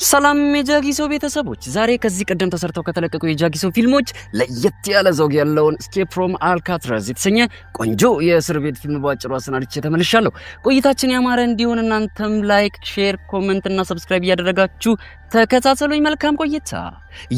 ሰላም የጃጊሶ ቤተሰቦች ዛሬ ከዚህ ቀደም ተሰርተው ከተለቀቁ የጃጊሶ ፊልሞች ለየት ያለ ዘውግ ያለውን Escape from Alcatraz የተሰኘ ቆንጆ የእስር ቤት ፊልም ባጭሩ አሰናድቼ ተመልሻለሁ። ቆይታችን ያማረ እንዲሆን እናንተም ላይክ፣ ሼር፣ ኮሜንት እና ሰብስክራይብ እያደረጋችሁ ተከታተሉኝ። መልካም ቆይታ።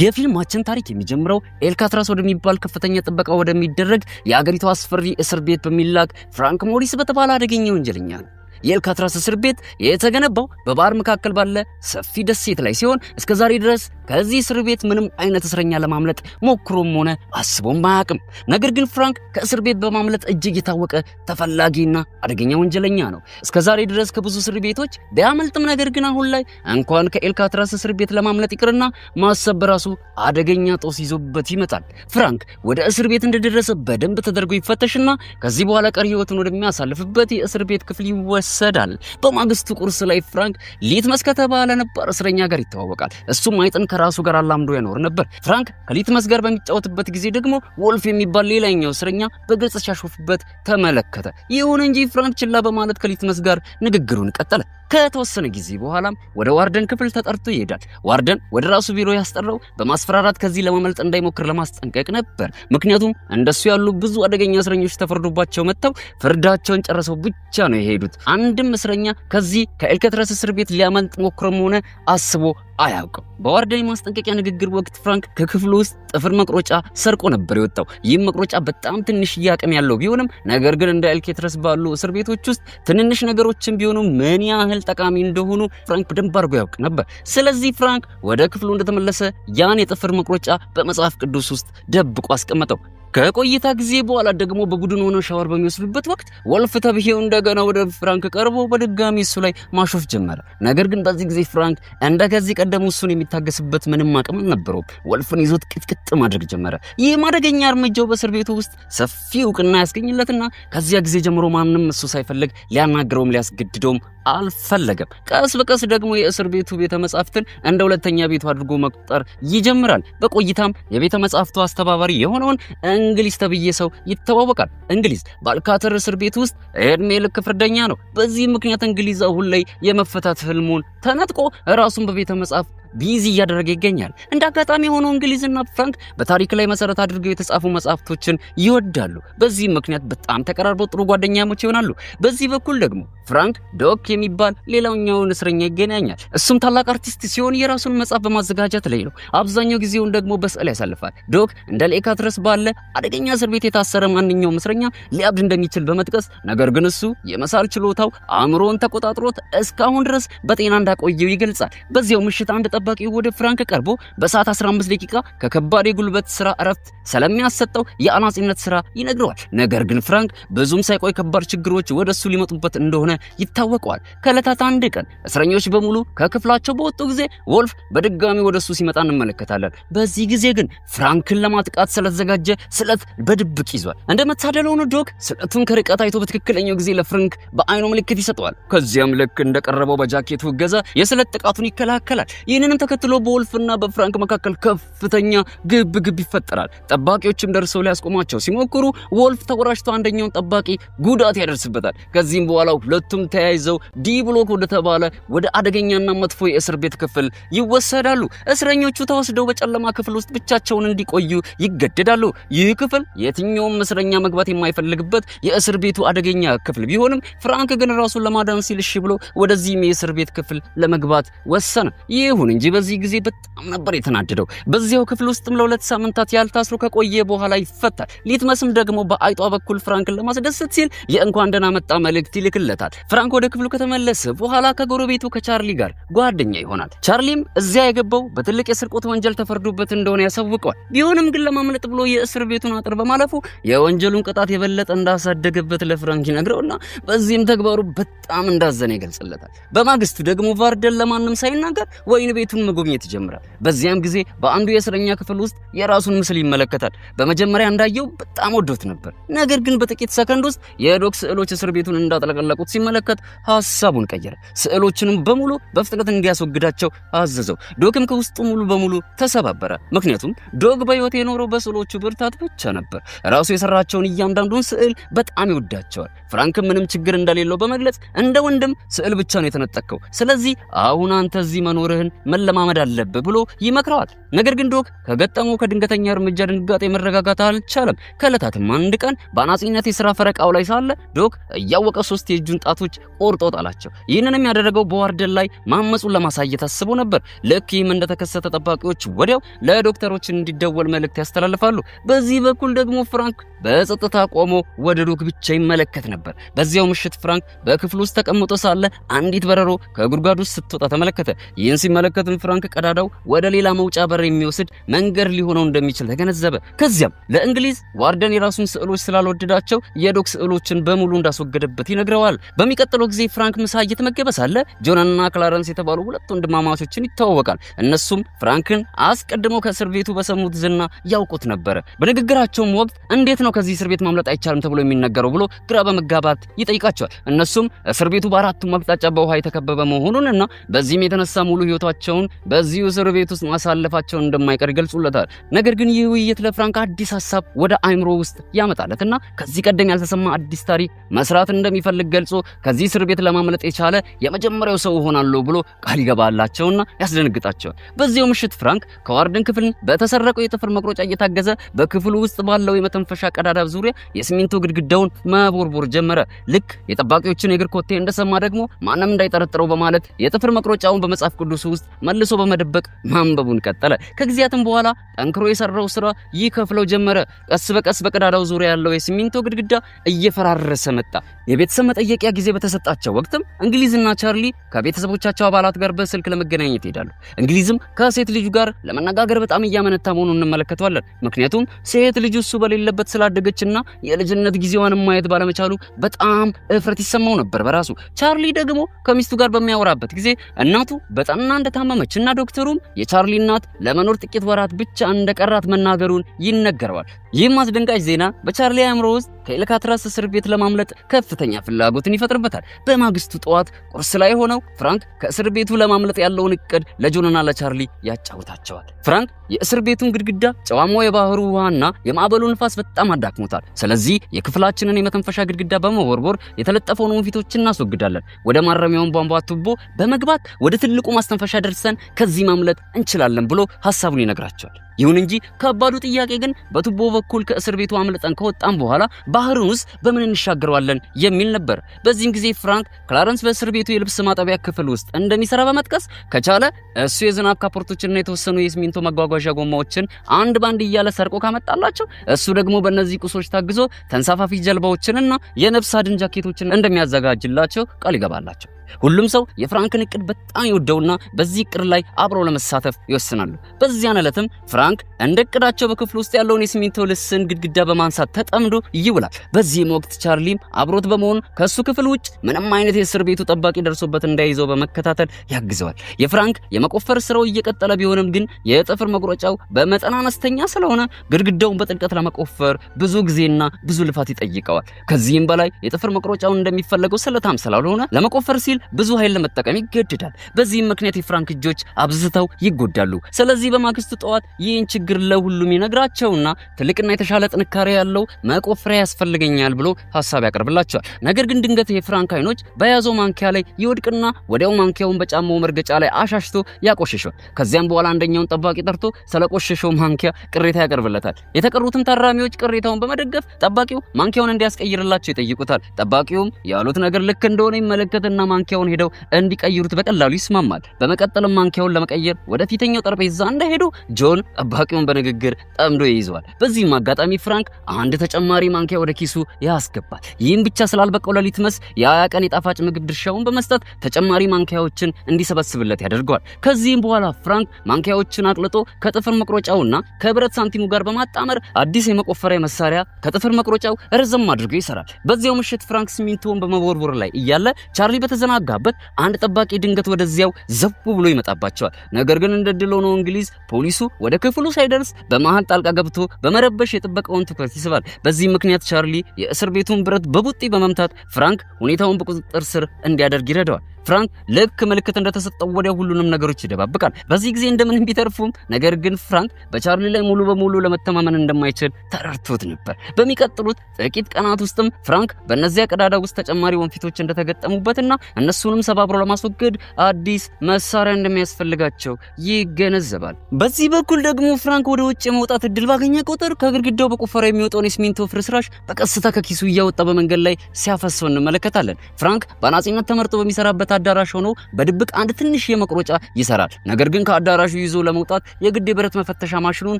የፊልማችን ታሪክ የሚጀምረው ኤልካትራስ ወደሚባል ከፍተኛ ጥበቃ ወደሚደረግ የአገሪቱ አስፈሪ እስር ቤት በሚላክ ፍራንክ ሞሪስ በተባለ አደገኛ ወንጀለኛ ነው። የኤልካትራስ እስር ቤት የተገነባው በባህር መካከል ባለ ሰፊ ደሴት ላይ ሲሆን እስከዛሬ ድረስ ከዚህ እስር ቤት ምንም አይነት እስረኛ ለማምለጥ ሞክሮም ሆነ አስቦም አያውቅም። ነገር ግን ፍራንክ ከእስር ቤት በማምለጥ እጅግ የታወቀ ተፈላጊና አደገኛ ወንጀለኛ ነው። እስከዛሬ ድረስ ከብዙ እስር ቤቶች ቢያመልጥም ነገር ግን አሁን ላይ እንኳን ከኤልካትራስ እስር ቤት ለማምለጥ ይቅርና ማሰብ በራሱ አደገኛ ጦስ ይዞበት ይመጣል። ፍራንክ ወደ እስር ቤት እንደደረሰ በደንብ ተደርጎ ይፈተሽና ከዚህ በኋላ ቀሪ ህይወቱን ወደሚያሳልፍበት የእስር ቤት ክፍል ይወሰዳል። በማግስቱ ቁርስ ላይ ፍራንክ ሊትመስ ከተባለ ነበር እስረኛ ጋር ይተዋወቃል። እሱም አይጥን ከራሱ ጋር አላምዶ ያኖር ነበር። ፍራንክ ከሊትመስ ጋር በሚጫወትበት ጊዜ ደግሞ ወልፍ የሚባል ሌላኛው እስረኛ በግልጽ ሲያሾፍበት ተመለከተ። ይሁን እንጂ ፍራንክ ችላ በማለት ከሊትመስ ጋር ንግግሩን ቀጠለ። ከተወሰነ ጊዜ በኋላም ወደ ዋርደን ክፍል ተጠርቶ ይሄዳል። ዋርደን ወደ ራሱ ቢሮ ያስጠራው በማስፈራራት ከዚህ ለማምለጥ እንዳይሞክር ለማስጠንቀቅ ነበር። ምክንያቱም እንደሱ ያሉ ብዙ አደገኛ እስረኞች ተፈርዶባቸው መጥተው ፍርዳቸውን ጨርሰው ብቻ ነው የሄዱት። አንድም እስረኛ ከዚህ ከኤልካትራስ እስር ቤት ሊያመልጥ ሞክሮም ሆነ አስቦ አያውቅም። በዋርደን የማስጠንቀቂያ ንግግር ወቅት ፍራንክ ከክፍሉ ውስጥ ጥፍር መቁረጫ ሰርቆ ነበር የወጣው። ይህም መቁረጫ በጣም ትንሽ አቅም ያለው ቢሆንም ነገር ግን እንደ ኤልካትራስ ባሉ እስር ቤቶች ውስጥ ትንንሽ ነገሮችን ቢሆኑ ምን ያህል ጠቃሚ እንደሆኑ ፍራንክ በደንብ አድርጎ ያውቅ ነበር። ስለዚህ ፍራንክ ወደ ክፍሉ እንደተመለሰ ያን የጥፍር መቁረጫ በመጽሐፍ ቅዱስ ውስጥ ደብቆ አስቀመጠው። ከቆይታ ጊዜ በኋላ ደግሞ በቡድን ሆነው ሻወር በሚወስዱበት ወቅት ወልፍ ተብሄው እንደገና ወደ ፍራንክ ቀርቦ በድጋሚ እሱ ላይ ማሾፍ ጀመረ። ነገር ግን በዚህ ጊዜ ፍራንክ እንደከዚህ ቀደም እሱን የሚታገስበት ምንም አቅም አልነበረውም። ወልፍን ይዞት ቅጥቅጥ ማድረግ ጀመረ። ይህ አደገኛ እርምጃው በእስር ቤቱ ውስጥ ሰፊ እውቅና ያስገኝለትና ከዚያ ጊዜ ጀምሮ ማንም እሱ ሳይፈልግ ሊያናግረውም ሊያስገድደውም አልፈለገም። ቀስ በቀስ ደግሞ የእስር ቤቱ ቤተ መጻሕፍትን እንደ ሁለተኛ ቤቱ አድርጎ መቁጠር ይጀምራል። በቆይታም የቤተ መጻሕፍቱ አስተባባሪ የሆነውን እንግሊዝ ተብዬ ሰው ይተዋወቃል። እንግሊዝ በአልካተር እስር ቤት ውስጥ እድሜ ልክ ፍርደኛ ነው። በዚህ ምክንያት እንግሊዝ አሁን ላይ የመፈታት ህልሙን ተነጥቆ ራሱን በቤተ መጻሕፍት ቢዚ እያደረገ ይገኛል። እንደ አጋጣሚ ሆኖ እንግሊዝና ፍራንክ በታሪክ ላይ መሰረት አድርገው የተጻፉ መጽሐፍቶችን ይወዳሉ። በዚህ ምክንያት በጣም ተቀራርበው ጥሩ ጓደኛሞች ይሆናሉ። በዚህ በኩል ደግሞ ፍራንክ ዶክ የሚባል ሌላኛውን እስረኛ ይገናኛል። እሱም ታላቅ አርቲስት ሲሆን የራሱን መጽሐፍ በማዘጋጀት ላይ ነው። አብዛኛው ጊዜውን ደግሞ በስዕል ያሳልፋል። ዶክ እንደ ኤልካትራስ ባለ አደገኛ እስር ቤት የታሰረ ማንኛውም እስረኛ ሊያብድ እንደሚችል በመጥቀስ ነገር ግን እሱ የመሳል ችሎታው አእምሮን ተቆጣጥሮት እስካሁን ድረስ በጤና እንዳቆየው ይገልጻል። በዚያው ምሽት አንድ ጠባቂው ወደ ፍራንክ ቀርቦ በሰዓት 15 ደቂቃ ከከባድ የጉልበት ስራ እረፍት ስለሚያሰጠው የአናጺነት ስራ ይነግረዋል። ነገር ግን ፍራንክ ብዙም ሳይቆይ ከባድ ችግሮች ወደሱ ሊመጡበት እንደሆነ ይታወቀዋል። ከዕለታት አንድ ቀን እስረኞች በሙሉ ከክፍላቸው በወጡ ጊዜ ወልፍ በድጋሚ ወደሱ ሲመጣ እንመለከታለን። በዚህ ጊዜ ግን ፍራንክን ለማጥቃት ስለተዘጋጀ ስለት በድብቅ ይዟል። እንደመታደል ሆኖ ዶክ ስለቱን ከርቀት አይቶ በትክክለኛው ጊዜ ለፍራንክ በአይኑ ምልክት ይሰጠዋል። ከዚያም ልክ እንደቀረበው በጃኬቱ እገዛ የስለት ጥቃቱን ይከላከላል። ይህንንም ተከትሎ በወልፍና በፍራንክ መካከል ከፍተኛ ግብ ይፈጠራል። ጠባቂዎችም ደርሰው ሊያስቆማቸው ሲሞክሩ ወልፍ ተወራጭቶ አንደኛውን ጠባቂ ጉዳት ያደርስበታል። ከዚህም በኋላ ሁለቱም ተያይዘው ዲ ብሎክ ወደ ተባለ ወደ አደገኛና መጥፎ የእስር ቤት ክፍል ይወሰዳሉ። እስረኞቹ ተወስደው በጨለማ ክፍል ውስጥ ብቻቸውን እንዲቆዩ ይገደዳሉ። ይህ ክፍል የትኛውም እስረኛ መግባት የማይፈልግበት የእስር ቤቱ አደገኛ ክፍል ቢሆንም ፍራንክ ግን ራሱን ለማዳን ሲል እሺ ብሎ ወደዚህም የእስር ቤት ክፍል ለመግባት ወሰነ። ይሁን እንጂ በዚህ ጊዜ በጣም ነበር የተናደደው። በዚያው ክፍል ውስጥም ለ2 ሳምንታት ያህል ታስሮ ከቆየ በኋላ ይፈታል። ሊትመስም ደግሞ በአይጧ በኩል ፍራንክን ለማስደሰት ሲል የእንኳን ደህና መጣ መልእክት ይልክለታል። ፍራንክ ወደ ክፍሉ ከተመለሰ በኋላ ከጎረቤቱ ከቻርሊ ጋር ጓደኛ ይሆናል። ቻርሊም እዚያ የገባው በትልቅ የስርቆት ወንጀል ተፈርዶበት እንደሆነ ያሳውቀዋል። ቢሆንም ግን ለማምለጥ ብሎ የእስር ቤቱን አጥር በማለፉ የወንጀሉን ቅጣት የበለጠ እንዳሳደገበት ለፍራንክ ይነግረውና በዚህም ተግባሩ በጣም እንዳዘነ ይገልጽለታል። በማግስቱ ደግሞ ቫርደን ለማንም ሳይናገር ወይን ቤቱን መጎብኘት ይጀምራል። በዚያም ጊዜ በአንዱ የእስረኛ ክፍል ውስጥ የራሱን ምስል ይመለከታል። በመጀመሪያ እንዳየው በጣም ወዶት ነበር። ነገር ግን በጥቂት ሰከንድ ውስጥ የዶክ ስዕሎች እስር ቤቱን እንዳጠለቀለቁት ሲመለከት ሐሳቡን ቀየረ። ስዕሎችንም በሙሉ በፍጥነት እንዲያስወግዳቸው አዘዘው። ዶክም ከውስጡ ሙሉ በሙሉ ተሰባበረ። ምክንያቱም ዶክ በህይወት የኖረው በስዕሎቹ ብርታት ብቻ ነበር። ራሱ የሰራቸውን እያንዳንዱን ስዕል በጣም ይወዳቸዋል። ፍራንክ ምንም ችግር እንደሌለው በመግለጽ እንደ ወንድም ስዕል ብቻ ነው የተነጠቀው። ስለዚህ አሁን አንተ እዚህ መኖርህን መለማመድ አለበት ብሎ ይመክረዋል። ነገር ግን ዶክ ከገጠመው ከድንገተኛ እርምጃ ድንጋጤ መረጋጋት አልቻለም። ከዕለታትም አንድ ቀን በአናጺነት የሥራ ፈረቃው ላይ ሳለ ዶክ እያወቀ 3 የእጁን ጣቶች ቆርጦ ጣላቸው። ይህንንም ያደረገው በዋርደን ላይ ማመጹን ለማሳየት አስቦ ነበር። ልክ ይህም እንደተከሰተ ጠባቂዎች ወዲያው ለዶክተሮች እንዲደወል መልእክት ያስተላልፋሉ። በዚህ በኩል ደግሞ ፍራንክ በጸጥታ ቆሞ ወደ ዶክ ብቻ ይመለከት ነበር። በዚያው ምሽት ፍራንክ በክፍሉ ውስጥ ተቀምጦ ሳለ አንዲት በረሮ ከጉድጓዱ ውስጥ ስትወጣ ተመለከተ። ይህን ሲመለከትም ፍራንክ ቀዳዳው ወደ ሌላ መውጫ በር የሚወስድ መንገድ ሊሆነው እንደሚችል ተገነዘበ። ከዚያም ለእንግሊዝ ዋርደን የራሱን ስዕሎች ስላልወደዳቸው የዶክ ስዕሎችን በሙሉ እንዳስወገደበት ይነግረዋል። በሚቀጥለው ጊዜ ፍራንክ ምሳ እየተመገበ ሳለ ጆንና ክላረንስ የተባሉ 2 ወንድማማቾችን ይተዋወቃል። እነሱም ፍራንክን አስቀድመው ከእስር ቤቱ በሰሙት ዝና ያውቁት ነበር። በንግግራቸውም ወቅት እንዴት ነው ከዚህ እስር ቤት ማምለጥ አይቻልም ተብሎ የሚነገረው ብሎ ግራ በመጋባት ይጠይቃቸዋል። እነሱም እስር ቤቱ በአራቱም አቅጣጫ በውሃ የተከበበ መሆኑንና በዚህም የተነሳ ሙሉ ህይወታቸውን በዚህ እስር ቤት ውስጥ ማሳለፋቸውን እንደማይቀር ይገልጹለታል። ነገር ግን ይህ ውይይት ለፍራንክ አዲስ ሐሳብ ወደ አይምሮ ውስጥ ያመጣለትና ከዚህ ቀደም ያልተሰማ አዲስ ታሪክ መስራት እንደሚፈልግ ገልጾ ከዚህ እስር ቤት ለማምለጥ የቻለ የመጀመሪያው ሰው ሆናለሁ ብሎ ቃል ይገባላቸውና ያስደነግጣቸዋል። በዚያው ምሽት ፍራንክ ከዋርደን ክፍል በተሰረቀው የጥፍር መቁረጫ እየታገዘ በክፍሉ ውስጥ ባለው የመተንፈሻ ቀዳዳ ዙሪያ የሲሚንቶ ግድግዳውን መቦርቦር ጀመረ። ልክ የጠባቂዎችን የእግር ኮቴ እንደሰማ ደግሞ ማንም እንዳይጠረጥረው በማለት የጥፍር መቁረጫውን በመጽሐፍ ቅዱስ ውስጥ መልሶ በመደበቅ ማንበቡን ቀጠለ። ከጊዜያትም በኋላ ጠንክሮ የሰራው ስራ ይከፍለው ጀመረ። ቀስ በቀስ በቀዳዳው ዙሪያ ያለው የሲሚንቶ ግድግዳ እየፈራረሰ መጣ። የቤተሰብ መጠየቂያ ጊዜ በተሰጣቸው ወቅትም እንግሊዝና ቻርሊ ከቤተሰቦቻቸው አባላት ጋር በስልክ ለመገናኘት ይሄዳሉ። እንግሊዝም ከሴት ልጁ ጋር ለመነጋገር በጣም እያመነታ መሆኑን እንመለከተዋለን። ምክንያቱም ሴት ልጁ እሱ በሌለበት ስላደገችና የልጅነት ጊዜዋን ማየት ባለመቻሉ በጣም እፍረት ይሰማው ነበር በራሱ። ቻርሊ ደግሞ ከሚስቱ ጋር በሚያወራበት ጊዜ እናቱ በጠና እንደታመመችና ዶክተሩም የቻርሊ እናት ለመኖር ጥቂት ወራት ብቻ እንደቀራት መናገሩን ይነገረዋል። ይህም አስደንጋጭ ዜና በቻርሊ አእምሮ ውስጥ ከኤልካትራስ እስር ቤት ለማምለጥ ከፍተኛ ፍላጎትን ይፈጥርበታል። በማግስቱ ጠዋት ቁርስ ላይ ሆነው ፍራንክ ከእስር ቤቱ ለማምለጥ ያለውን እቅድ ለጆንና ለቻርሊ ያጫውታቸዋል። ፍራንክ የእስር ቤቱን ግድግዳ ጨዋማው የባህሩ ውሃና የማዕበሉ ንፋስ በጣም አዳክሞታል። ስለዚህ የክፍላችንን የመተንፈሻ ግድግዳ በመወርወር የተለጠፈውን ወንፊቶችን እናስወግዳለን። ወደ ማረሚያውን ቧንቧ ቱቦ በመግባት ወደ ትልቁ ማስተንፈሻ ደርሰን ከዚህ ማምለጥ እንችላለን ብሎ ሐሳቡን ይነግራቸዋል። ይሁን እንጂ ከባዱ ጥያቄ ግን በቱቦ በኩል ከእስር ቤቱ አምልጠን ከወጣን በኋላ ባህሩን ውስጥ በምን እንሻገረዋለን የሚል ነበር። በዚህም ጊዜ ፍራንክ ክላረንስ በእስር ቤቱ የልብስ ማጠቢያ ክፍል ውስጥ እንደሚሰራ በመጥቀስ ከቻለ እሱ የዝናብ ካፖርቶችንና የተወሰኑ የሲሚንቶ መጓጓዣ ጎማዎችን አንድ ባንድ እያለ ሰርቆ ካመጣላቸው እሱ ደግሞ በእነዚህ ቁሶች ታግዞ ተንሳፋፊ ጀልባዎችንና የነፍስ አድን ጃኬቶችን እንደሚያዘጋጅላቸው ቃል ይገባላቸው። ሁሉም ሰው የፍራንክን እቅድ በጣም ይወደውና በዚህ እቅድ ላይ አብረው ለመሳተፍ ይወስናሉ። በዚያን ዕለትም ፍራንክ እንደ እቅዳቸው በክፍል ውስጥ ያለውን የሲሚንቶ ልስን ግድግዳ በማንሳት ተጠምዶ ይውላል። በዚህም ወቅት ቻርሊም አብሮት በመሆን ከሱ ክፍል ውጭ ምንም አይነት የእስር ቤቱ ጠባቂ ደርሶበት እንዳይዘው በመከታተል ያግዘዋል። የፍራንክ የመቆፈር ስራው እየቀጠለ ቢሆንም ግን የጥፍር መቁረጫው በመጠን አነስተኛ ስለሆነ ግድግዳውን በጥልቀት ለመቆፈር ብዙ ጊዜና ብዙ ልፋት ይጠይቀዋል። ከዚህም በላይ የጥፍር መቁረጫው እንደሚፈለገው ስለታም ስላልሆነ ለመቆፈር ሲል ብዙ ኃይል ለመጠቀም ይገደዳል። በዚህም ምክንያት የፍራንክ እጆች አብዝተው ይጎዳሉ። ስለዚህ በማግስቱ ጠዋት ይህን ችግር ለሁሉም ይነግራቸውና ትልቅና የተሻለ ጥንካሬ ያለው መቆፈሪያ ያስፈልገኛል ብሎ ሐሳብ ያቀርብላቸዋል። ነገር ግን ድንገት የፍራንክ አይኖች በያዘው ማንኪያ ላይ ይወድቅና ወዲያው ማንኪያውን በጫማው መርገጫ ላይ አሻሽቶ ያቆሽሸዋል። ከዚያም በኋላ አንደኛውን ጠባቂ ጠርቶ ስለቆሸሸው ማንኪያ ቅሬታ ያቀርብለታል። የተቀሩትም ታራሚዎች ቅሬታውን በመደገፍ ጠባቂው ማንኪያውን እንዲያስቀይርላቸው ይጠይቁታል። ጠባቂውም ያሉት ነገር ልክ እንደሆነ ይመለከትና ማንኪያውን ሄደው እንዲቀይሩት በቀላሉ ይስማማል። በመቀጠልም ማንኪያውን ለመቀየር ወደ ፊተኛው ጠረጴዛ እንደሄዱ ጆን ጠባቂውን በንግግር ጠምዶ ይይዘዋል። በዚህም አጋጣሚ ፍራንክ አንድ ተጨማሪ ማንኪያ ወደ ኪሱ ያስገባል። ይህም ብቻ ስላልበቀው ለሊት መስ ያ ቀን የጣፋጭ ምግብ ድርሻውን በመስጠት ተጨማሪ ማንኪያዎችን እንዲሰበስብለት ያደርገዋል። ከዚህም በኋላ ፍራንክ ማንኪያዎችን አቅልጦ ከጥፍር መቁረጫውና ከብረት ሳንቲሙ ጋር በማጣመር አዲስ የመቆፈሪያ መሳሪያ ከጥፍር መቁረጫው ረዘም አድርጎ ይሰራል። በዚያው ምሽት ፍራንክ ሲሚንቶውን በመቦርቦር ላይ እያለ ቻርሊ በተዘናጋበት አንድ ጠባቂ ድንገት ወደዚያው ዘው ብሎ ይመጣባቸዋል። ነገር ግን እንደድል ሆኖ እንግሊዝ ፖሊሱ ወደ ክፍሉ ሳይደርስ በመሃል ጣልቃ ገብቶ በመረበሽ የጥበቃውን ትኩረት ይስባል። በዚህ ምክንያት ቻርሊ የእስር ቤቱን ብረት በቡጢ በመምታት ፍራንክ ሁኔታውን በቁጥጥር ስር እንዲያደርግ ይረዳዋል። ፍራንክ ልክ ምልክት እንደተሰጠው ወዲያ ሁሉንም ነገሮች ይደባብቃል። በዚህ ጊዜ እንደምንም ቢተርፉም ነገር ግን ፍራንክ በቻርሊ ላይ ሙሉ በሙሉ ለመተማመን እንደማይችል ተረድቶት ነበር። በሚቀጥሉት ጥቂት ቀናት ውስጥም ፍራንክ በእነዚያ ቀዳዳ ውስጥ ተጨማሪ ወንፊቶች እንደተገጠሙበትና እነሱንም ሰባብሮ ለማስወገድ አዲስ መሳሪያ እንደሚያስፈልጋቸው ይገነዘባል። በዚህ በኩል ደግሞ ፍራንክ ወደ ውጭ የመውጣት እድል ባገኘ ቁጥር ከግድግዳው በቁፋሮ የሚወጣውን የሲሚንቶ ፍርስራሽ በቀስታ ከኪሱ እያወጣ በመንገድ ላይ ሲያፈሰው እንመለከታለን። ፍራንክ በአናጺነት ተመርጦ በሚሰራበት አዳራሽ ሆኖ በድብቅ አንድ ትንሽ የመቁረጫ ይሰራል። ነገር ግን ከአዳራሹ ይዞ ለመውጣት የግድ የብረት መፈተሻ ማሽኑን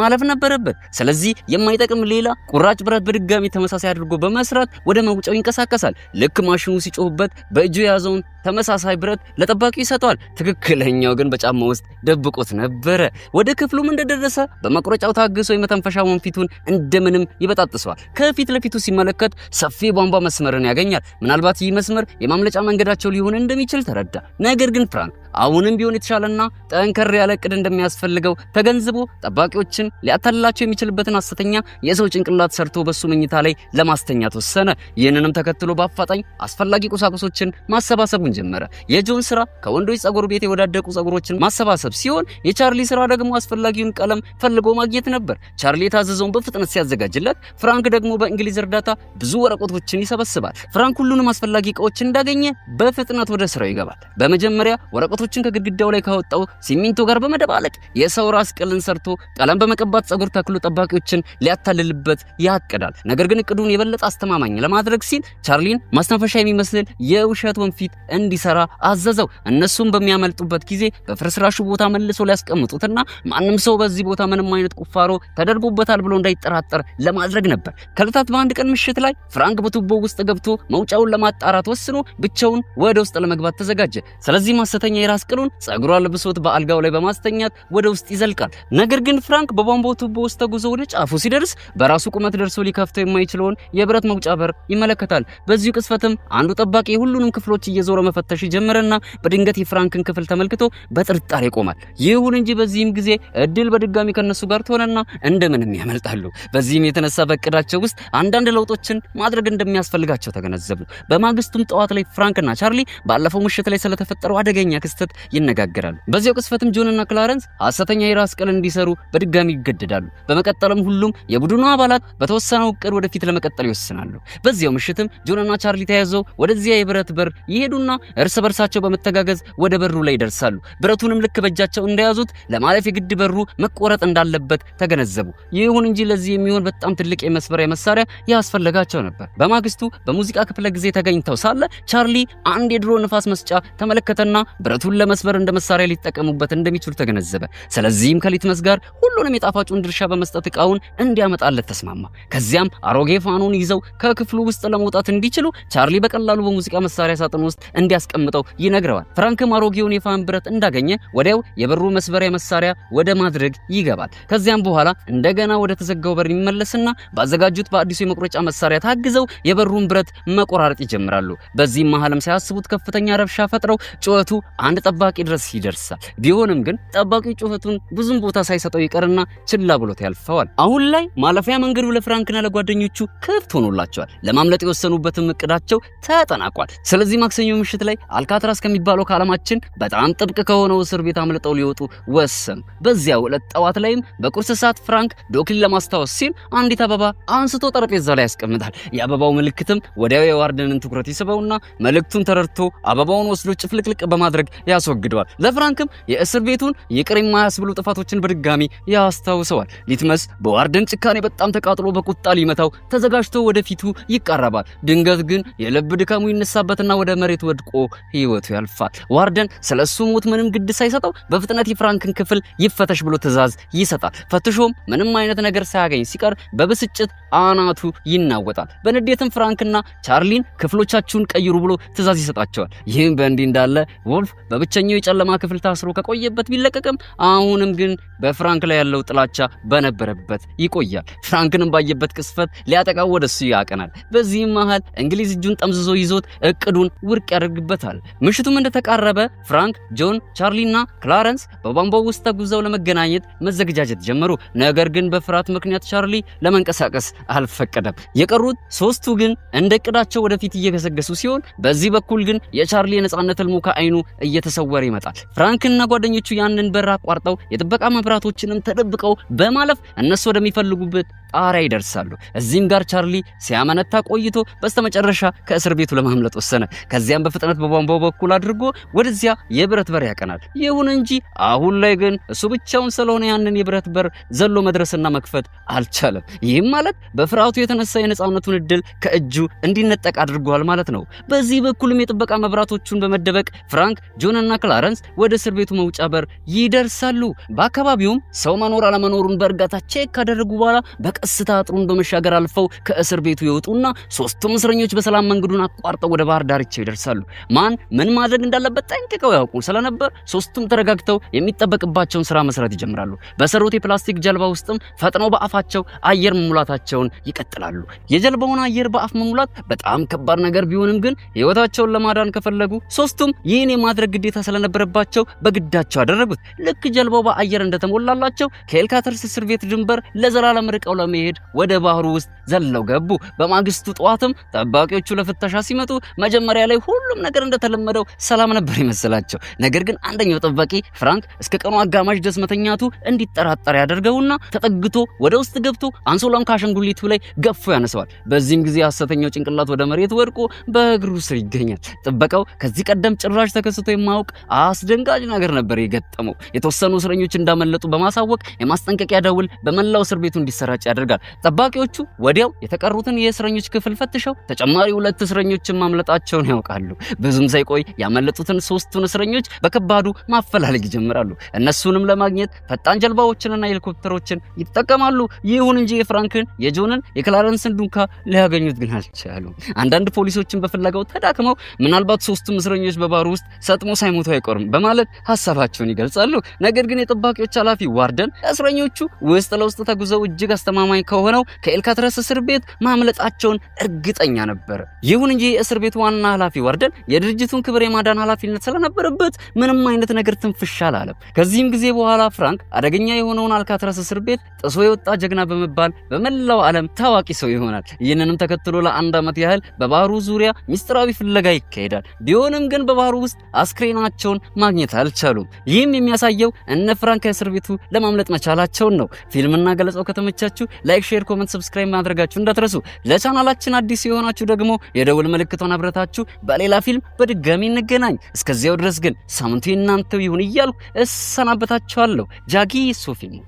ማለፍ ነበረበት። ስለዚህ የማይጠቅም ሌላ ቁራጭ ብረት በድጋሚ ተመሳሳይ አድርጎ በመስራት ወደ መውጫው ይንቀሳቀሳል። ልክ ማሽኑ ሲጮህበት በእጁ የያዘውን ተመሳሳይ ብረት ለጠባቂው ይሰጠዋል። ትክክለኛው ግን በጫማ ውስጥ ደብቆት ነበረ። ወደ ክፍሉም እንደደረሰ በመቁረጫው ታግሶ የመተንፈሻ ወንፊቱን እንደምንም ይበጣጥሰዋል። ከፊት ለፊቱ ሲመለከት ሰፊ ቧንቧ መስመርን ያገኛል። ምናልባት ይህ መስመር የማምለጫ መንገዳቸው ሊሆን እንደሚችል ተረዳ። ነገር ግን ፍራንክ አሁንም ቢሆን የተሻለና ጠንከር ያለ እቅድ እንደሚያስፈልገው ተገንዝቦ ጠባቂዎችን ሊያታልላቸው የሚችልበትን ሐሰተኛ የሰው ጭንቅላት ሰርቶ በሱ መኝታ ላይ ለማስተኛት ወሰነ። ይህንንም ተከትሎ በአፋጣኝ አስፈላጊ ቁሳቁሶችን ማሰባሰቡን ጀመረ። የጆን ስራ ከወንዶች ጸጉር ቤት የወዳደቁ ጸጉሮችን ማሰባሰብ ሲሆን የቻርሊ ስራ ደግሞ አስፈላጊውን ቀለም ፈልጎ ማግኘት ነበር። ቻርሊ የታዘዘውን በፍጥነት ሲያዘጋጅለት፣ ፍራንክ ደግሞ በእንግሊዝ እርዳታ ብዙ ወረቀቶችን ይሰበስባል። ፍራንክ ሁሉንም አስፈላጊ ዕቃዎችን እንዳገኘ በፍጥነት ወደ ስራው ይገባል። በመጀመሪያ ወረቀቶችን ከግድግዳው ላይ ካወጣው ሲሚንቶ ጋር በመደባለቅ የሰው ራስ ቅልን ሰርቶ ቀለም በመቀባት ጸጉር ተክሎ ጠባቂዎችን ሊያታልልበት ያቅዳል። ነገር ግን እቅዱን የበለጠ አስተማማኝ ለማድረግ ሲል ቻርሊን ማስተንፈሻ የሚመስል የውሸት ወንፊት እንዲሰራ አዘዘው። እነሱም በሚያመልጡበት ጊዜ በፍርስራሹ ቦታ መልሶ ሊያስቀምጡትና ማንም ሰው በዚህ ቦታ ምንም አይነት ቁፋሮ ተደርጎበታል ብሎ እንዳይጠራጠር ለማድረግ ነበር። ከዕለታት በአንድ ቀን ምሽት ላይ ፍራንክ በቱቦ ውስጥ ገብቶ መውጫውን ለማጣራት ወስኖ ብቻውን ወደ ውስጥ ለመግባት ተዘጋጀ። ስለዚህ ሐሰተኛ የራስ ቅሉን ጸጉሯ ለብሶት በአልጋው ላይ በማስተኛት ወደ ውስጥ ይዘልቃል። ነገር ግን ፍራንክ በቧንቧው ቱቦ ውስጥ ተጉዞ ወደ ጫፉ ሲደርስ በራሱ ቁመት ደርሶ ሊከፍተው የማይችለውን የብረት መውጫ በር ይመለከታል። በዚሁ ቅጽበትም አንዱ ጠባቂ ሁሉንም ክፍሎች እየዞረ መፈተሽ ጀመረና በድንገት የፍራንክን ክፍል ተመልክቶ በጥርጣሬ ቆማል። ይሁን እንጂ በዚህም ጊዜ እድል በድጋሚ ከነሱ ጋር ተሆነና እንደምንም ያመልጣሉ። በዚህም የተነሳ በእቅዳቸው ውስጥ አንዳንድ ለውጦችን ማድረግ እንደሚያስፈልጋቸው ተገነዘቡ። በማግስቱም ጠዋት ላይ ፍራንክና ቻርሊ ባለፈው ምሽት ላይ ስለተፈጠረው አደገኛ ክስተት ይነጋገራሉ። በዚያው ቅጽበትም ጆንና ክላረንስ ሐሰተኛ የራስ ቅል እንዲሰሩ በድጋሚ ይገደዳሉ። በመቀጠልም ሁሉም የቡድኑ አባላት በተወሰነው እቅድ ወደፊት ለመቀጠል ይወስናሉ። በዚያው ምሽትም ጆንና ቻርሊ ተያይዘው ወደዚያ የብረት በር ይሄዱና እርስ በርሳቸው በመተጋገዝ ወደ በሩ ላይ ይደርሳሉ። ብረቱንም ልክ በእጃቸው እንደያዙት ለማለፍ የግድ በሩ መቆረጥ እንዳለበት ተገነዘቡ። ይሁን እንጂ ለዚህ የሚሆን በጣም ትልቅ የመስበሪያ መሳሪያ ያስፈልጋቸው ነበር። በማግስቱ በሙዚቃ ክፍለ ጊዜ ተገኝተው ሳለ ቻርሊ አንድ የድሮ ንፋስ መስጫ ተመለከተና ብረቱን ለመስበር እንደ መሳሪያ ሊጠቀሙበት እንደሚችሉ ተገነዘበ። ስለዚህም ከሊትመስ ጋር ሁሉንም የጣፋጩን ድርሻ በመስጠት ዕቃውን እንዲያመጣለት ተስማማ። ከዚያም አሮጌ ፋኑን ይዘው ከክፍሉ ውስጥ ለመውጣት እንዲችሉ ቻርሊ በቀላሉ በሙዚቃ መሳሪያ ሳጥን ውስጥ እንዲያስቀምጠው ይነግረዋል። ፍራንክም አሮጌውን የፋን ብረት እንዳገኘ ወዲያው የበሩ መስበሪያ መሳሪያ ወደ ማድረግ ይገባል። ከዚያም በኋላ እንደገና ወደ ተዘጋው በር ይመለስና ባዘጋጁት በአዲሱ የመቁረጫ መሳሪያ ታግዘው የበሩን ብረት መቆራረጥ ይጀምራሉ። በዚህም መሃልም ሳያስቡት ከፍተኛ ረብሻ ፈጥረው ጩኸቱ አንድ ጠባቂ ድረስ ይደርሳል። ቢሆንም ግን ጠባቂው ጩኸቱን ብዙም ቦታ ሳይሰጠው ይቀርና ችላ ብሎት ያልፈዋል። አሁን ላይ ማለፊያ መንገዱ ለፍራንክና ለጓደኞቹ ክፍት ሆኖላቸዋል። ለማምለጥ የወሰኑበትም እቅዳቸው ተጠናቋል። ስለዚህ ማክሰኞ ምሽት ላይ አልካትራስ ከሚባለው ከዓለማችን በጣም ጥብቅ ከሆነው እስር ቤት አምልጠው ሊወጡ ወሰኑ። በዚያው ዕለት ጠዋት ላይም በቁርስ ሰዓት ፍራንክ ዶክሊን ለማስታወስ ሲል አንዲት አበባ አንስቶ ጠረጴዛ ላይ ያስቀምጣል። የአበባው ምልክትም ወዲያው የዋርደንን ትኩረት ይስበውና መልእክቱን ተረድቶ አበባውን ወስዶ ጭፍልቅልቅ በማድረግ ያስወግደዋል። ለፍራንክም የእስር ቤቱን ይቅር የማያስብሉ ጥፋቶችን በድጋሚ ያስታውሰዋል። ሊትመስ በዋርደን ጭካኔ በጣም ተቃጥሎ በቁጣ ሊመታው ተዘጋጅቶ ወደፊቱ ይቃረባል። ድንገት ግን የልብ ድካሙ ይነሳበትና ወደ መሬት ወድቆ ህይወቱ ያልፋል። ዋርደን ስለሱ ሞት ምንም ግድ ሳይሰጠው በፍጥነት የፍራንክን ክፍል ይፈተሽ ብሎ ትዕዛዝ ይሰጣል። ፈትሾም ምንም አይነት ነገር ሳያገኝ ሲቀር በብስጭት አናቱ ይናወጣል። በንዴትም ፍራንክና ቻርሊን ክፍሎቻችሁን ቀይሩ ብሎ ትዕዛዝ ይሰጣቸዋል። ይህም በእንዲህ እንዳለ ወልፍ በብቸኛው የጨለማ ክፍል ታስሮ ከቆየበት ቢለቀቅም አሁንም ግን በፍራንክ ላይ ያለው ጥላቻ በነበረበት ይቆያል። ፍራንክንም ባየበት ቅስፈት ሊያጠቃው ወደሱ ያቀናል። በዚህም መሃል እንግሊዝ እጁን ጠምዝዞ ይዞት እቅዱን ውድቅ ያደርግበታል። ምሽቱም እንደተቃረበ ፍራንክ፣ ጆን፣ ቻርሊና ክላረንስ በቧንቧው ውስጥ ተጉዘው ለመገናኘት መዘገጃጀት ጀመሩ። ነገር ግን በፍርሃት ምክንያት ቻርሊ ለመንቀሳቀስ አልፈቀደም። የቀሩት ሶስቱ ግን እንደ እቅዳቸው ወደፊት እየገሰገሱ ሲሆን በዚህ በኩል ግን የቻርሊ የነጻነት ህልሙ ከአይኑ እየተሰወረ ይመጣል። ፍራንክና ጓደኞቹ ያንን በር አቋርጠው የጥበቃ መብራቶችንም ተደብቀው በማለፍ እነሱ ወደሚፈልጉበት ጣሪያ ይደርሳሉ። እዚህም ጋር ቻርሊ ሲያመነታ ቆይቶ በስተመጨረሻ ከእስር ቤቱ ለማምለጥ ወሰነ። ከዚያም በፍጥነት በቧንቧው በኩል አድርጎ ወደዚያ የብረት በር ያቀናል። ይሁን እንጂ አሁን ላይ ግን እሱ ብቻውን ስለሆነ ያንን የብረት በር ዘሎ መድረስና መክፈት አልቻለም። ይህም ማለት በፍርሃቱ የተነሳ የነጻነቱን እድል ከእጁ እንዲነጠቅ አድርጓል ማለት ነው። በዚህ በኩልም የጥበቃ መብራቶቹን በመደበቅ ፍራንክ፣ ጆንና ክላረንስ ወደ እስር ቤቱ መውጫ በር ይደርሳሉ። በአካባቢውም ሰው መኖር አለመኖሩን በእርጋታ ቼክ ካደረጉ በኋላ በቀስታ አጥሩን በመሻገር አልፈው ከእስር ቤቱ ይወጡና ሶስቱም እስረኞች በሰላም መንገዱን አቋርጠው ወደ ባህር ዳርቻ ይደርሳሉ። ማን ምን ማድረግ እንዳለበት ጠንቅቀው ያውቁ ስለነበር ሶስቱም ተረጋግተው የሚጠበቅባቸውን ስራ መስራት ይጀምራሉ። በሰሩት የፕላስቲክ ጀልባ ውስጥም ፈጥነው በአፋቸው አየር መሙላታቸውን ይቀጥላሉ። የጀልባውን አየር በአፍ መሙላት በጣም ከባድ ነገር ቢሆንም ግን ህይወታቸውን ለማዳን ከፈለጉ ሶስቱም ይህን የማድረግ ግዴታ ስለነበረባቸው በግዳቸው አደረጉት። ልክ ጀልባው በአየር እንደተሞላላቸው ከኤልካተርስ እስር ቤት ድንበር ለዘላለም ርቀው ለመሄድ ወደ ባህሩ ውስጥ ዘለው ገቡ። በማግስቱ ጠዋትም ጠባቂዎቹ ለፍተሻ ሲመጡ መጀመሪያ ላይ ሁሉም ነገር እንደተለመደው ሰላም ነበር ይመስላቸው። ነገር ግን አንደኛው ጠባቂ ፍራንክ እስከ ቀኑ አጋማሽ ድረስ መተኛቱ እንዲጠራጠር ያደርገውና ተጠግቶ ወደ ውስጥ ገብቶ አንሶላውን ካሸንጉሊቱ ላይ ገፎ ያነሰዋል። በዚህም ጊዜ ሐሰተኛው ጭንቅላት ወደ መሬት ወድቆ በእግሩ ስር ይገኛል። ጥበቃው ከዚህ ቀደም ጭራሽ ተከስቶ የማያውቅ አስደንጋጭ ነገር ነበር የገጠመው። የተወሰኑ እስረኞች እንዳመለጡ በማሳወቅ የማስጠንቀቂያ ደውል በመላው እስር ቤቱ እንዲሰራጭ ያደርጋል። ጠባቂዎቹ ወዲያው የተቀሩትን የእስረኞች ክፍል ፈትሸው ተጨማሪ 2 እስረኞችን ማምለጣቸውን ያውቃሉ። ብዙም ሳይቆይ ያመለጡትን 3ቱን እስረኞች በከባዱ ማፈላለግ ይጀምራሉ። እነሱንም ለማግኘት ፈጣን ጀልባዎችንና ሄሊኮፕተሮችን ይጠቀማሉ። ይሁን እንጂ የፍራንክን፣ የጆንን፣ የክላረንስን ዱካ ሊያገኙት ግን አልቻሉም። አንዳንድ ፖሊሶችን በፍለጋው ተዳክመው ምናልባት 3ቱም እስረኞች በባህሩ ውስጥ ሰጥሞ ሳይሞቱ አይቆርም በማለት ሐሳባቸውን ይገልጻሉ። ነገር ግን የጠባቂዎች ኃላፊ ዋርደን እስረኞቹ ውስጥ ለውስጥ ተጉዘው እጅግ አስተማማኝ ከሆነው ከኤልካትረስ እስር ቤት ማምለጣቸውን እርግጠኛ ነበር። ይሁን እንጂ የእስር ቤቱ ዋና ኃላፊ ዋርደን የድርጅቱን ክብር የማዳን ኃላፊነት ስለነበረበት ምንም አይነት ነገር ትንፍሽ አላለም። ከዚህም ጊዜ በኋላ ፍራንክ አደገኛ የሆነውን አልካትረስ እስር ቤት ጥሶ የወጣ ጀግና በመባል በመላው ዓለም ታዋቂ ሰው ይሆናል። ይህንንም ተከትሎ ለ1 ዓመት ያህል በባህሩ ዙሪያ ሚስጥራዊ ፍለጋ ይካሄዳል። ቢሆንም ግን በባህሩ ውስጥ አስክሬናቸውን ማግኘት አልቻሉም። ይህም የሚያሳየው እነ ፍራንክ ከእስር ቤቱ ለማምለጥ መቻላቸውን ነው። ፊልምና ገለጻው ከተመቻችሁ ላይክ፣ ሼር፣ ኮሜንት፣ ሰብስክራይብ ማድረጋችሁ እንዳትረሱ። ለቻናላችን አዲስ የሆናችሁ ደግሞ የደውል ምልክቱን አብረታችሁ በሌላ ፊልም በድጋሚ እንገናኝ። እስከዚያው ድረስ ግን ሳምንቱ የእናንተው ይሁን እያልኩ እሰናበታችኋለሁ። ጃጊ ሶፊ ነው።